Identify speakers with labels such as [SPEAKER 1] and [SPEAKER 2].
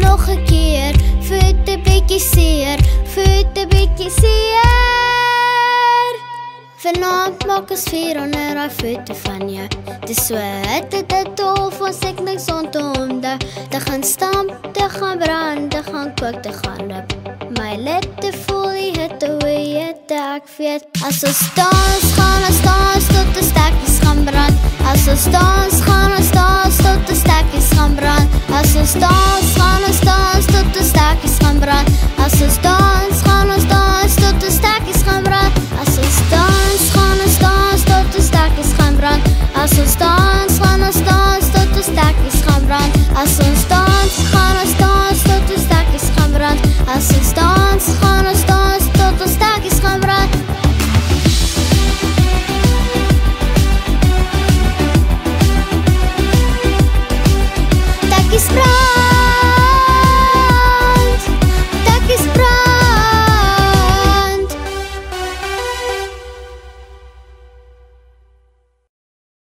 [SPEAKER 1] nog 'n keer. Voete bietjie seer, voete bietjie seer. Vanaand maak ons vuur onder daai voete van jou. Dis so hitte dit tof, ons ek niks rondom daar. Te gaan stamp, te gaan brand, te gaan kook, te gaan loop. My litte voel die hitte hoe ek weet. As ons dans, gaan ons dans tot die stekkies gaan brand. As ons dans, gaan ons dans tot die stekkies gaan brand. As ons dans, gaan ons dans